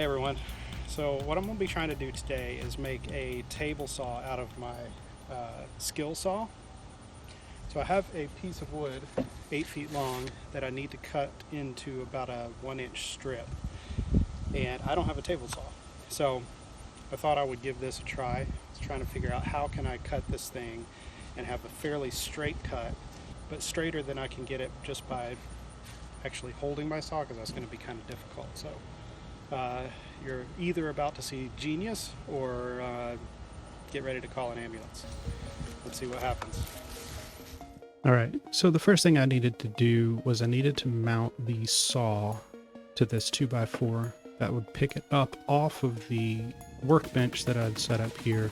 Hey everyone. So what I'm going to be trying to do today is make a table saw out of my skill saw. So I have a piece of wood 8 feet long that I need to cut into about a 1 inch strip, and I don't have a table saw. So I thought I would give this a try. I was trying to figure out how can I cut this thing and have a fairly straight cut, but straighter than I can get it just by actually holding my saw, because that's going to be kind of difficult. So you're either about to see genius or get ready to call an ambulance. Let's see what happens. All right, so the first thing I needed to do was I needed to mount the saw to this 2x4 that would pick it up off of the workbench that I'd set up here.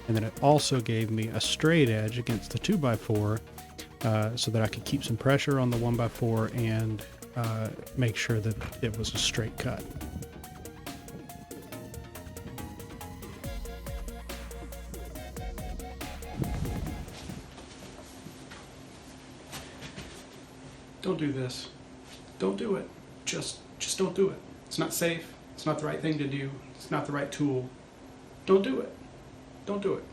And then it also gave me a straight edge against the 2x4 so that I could keep some pressure on the 1x4 and make sure that it was a straight cut. Don't do this. Don't do it. Just don't do it. It's not safe. It's not the right thing to do. It's not the right tool. Don't do it. Don't do it.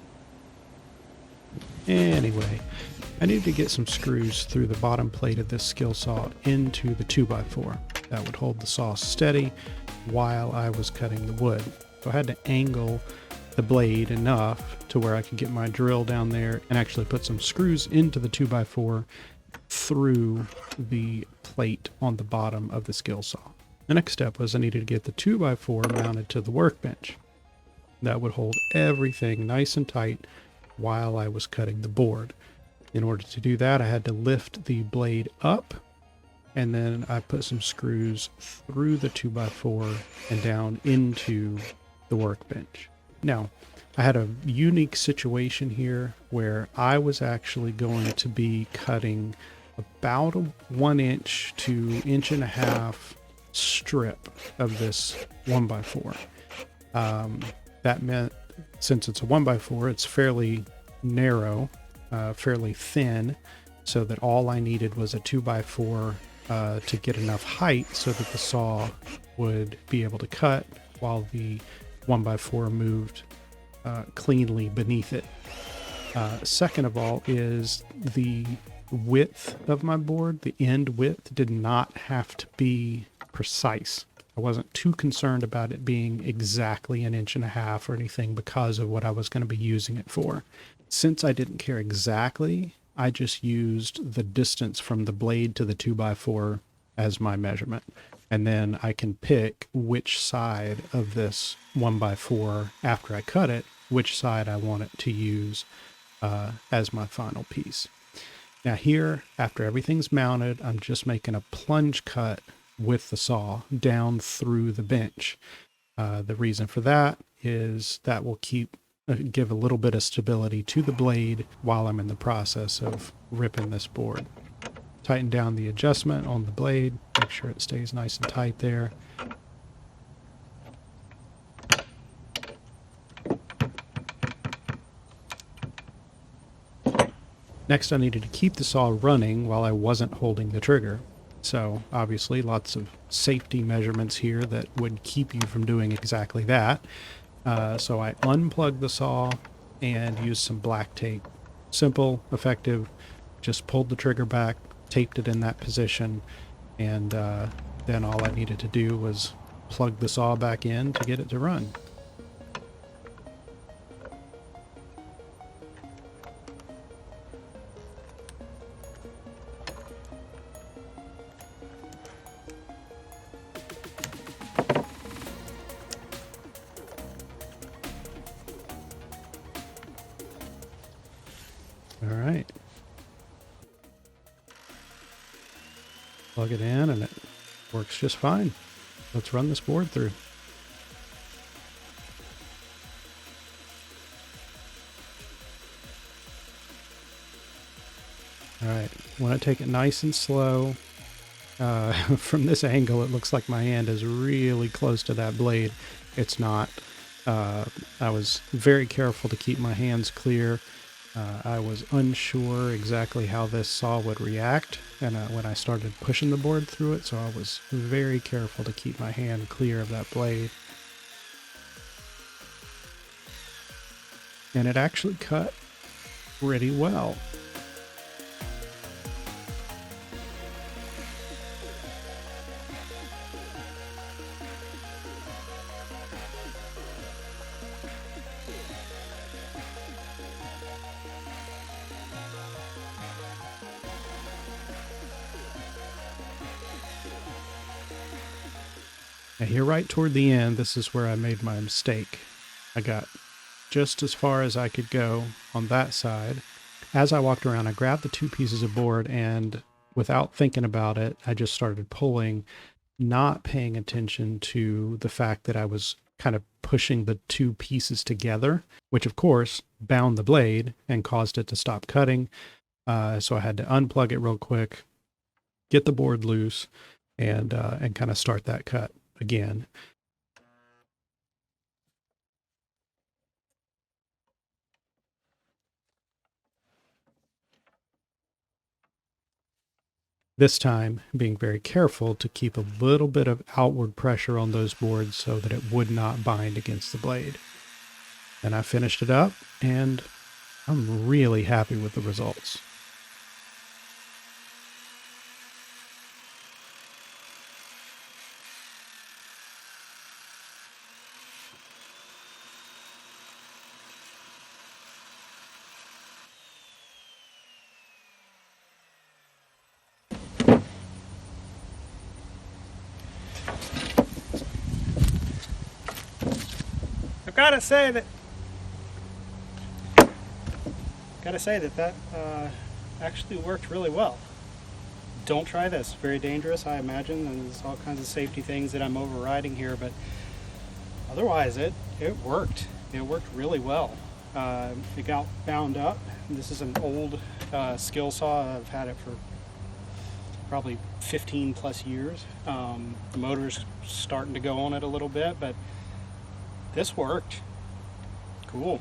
Anyway, I needed to get some screws through the bottom plate of this skill saw into the 2x4 that would hold the saw steady while I was cutting the wood. So I had to angle the blade enough to where I could get my drill down there and actually put some screws into the 2x4 through the plate on the bottom of the skill saw. The next step was I needed to get the 2x4 mounted to the workbench. That would hold everything nice and tight while I was cutting the board. In order to do that, I had to lift the blade up, and then I put some screws through the 2x4 and down into the workbench. Now, I had a unique situation here where I was actually going to be cutting about a 1 inch to 1.5 inch strip of this 1x4. That meant, since it's a 1x4, it's fairly narrow, fairly thin, so that all I needed was a 2x4 to get enough height so that the saw would be able to cut while the 1x4 moved cleanly beneath it. Second of all is the width of my board. The end width did not have to be precise. I wasn't too concerned about it being exactly 1.5 inches or anything because of what I was going to be using it for. Since I didn't care exactly, I just used the distance from the blade to the 2x4 as my measurement. And then I can pick which side of this 1x4, after I cut it, which side I want it to use as my final piece. Now here, after everything's mounted, I'm just making a plunge cut with the saw down through the bench. The reason for that is that will give a little bit of stability to the blade while I'm in the process of ripping this board. Tighten down the adjustment on the blade, make sure it stays nice and tight there. Next, I needed to keep the saw running while I wasn't holding the trigger. So obviously lots of safety measurements here that would keep you from doing exactly that. So I unplugged the saw and used some black tape. Simple, effective, just pulled the trigger back, taped it in that position, and then all I needed to do was plug the saw back in to get it to run. All right. Plug it in and it works just fine. Let's run this board through. All right, want to take it nice and slow. From this angle, it looks like my hand is really close to that blade. It's not. I was very careful to keep my hands clear. I was unsure exactly how this saw would react and when I started pushing the board through it, so I was very careful to keep my hand clear of that blade. and it actually cut pretty well. Now here right toward the end, this is where I made my mistake. I got just as far as I could go on that side. As I walked around, I grabbed the 2 pieces of board, and without thinking about it, I just started pulling, not paying attention to the fact that I was kind of pushing the 2 pieces together, which of course bound the blade and caused it to stop cutting. So I had to unplug it real quick, get the board loose, and kind of start that cut again. This time being very careful to keep a little bit of outward pressure on those boards so that it would not bind against the blade. And I finished it up, and I'm really happy with the results. I've got to say that actually worked really well. Don't try this. Very dangerous, I imagine, and there's all kinds of safety things that I'm overriding here, but otherwise it worked. It worked really well. It got bound up. This is an old skill saw. I've had it for probably 15 plus years. The motor's starting to go on it a little bit, but this worked. Cool.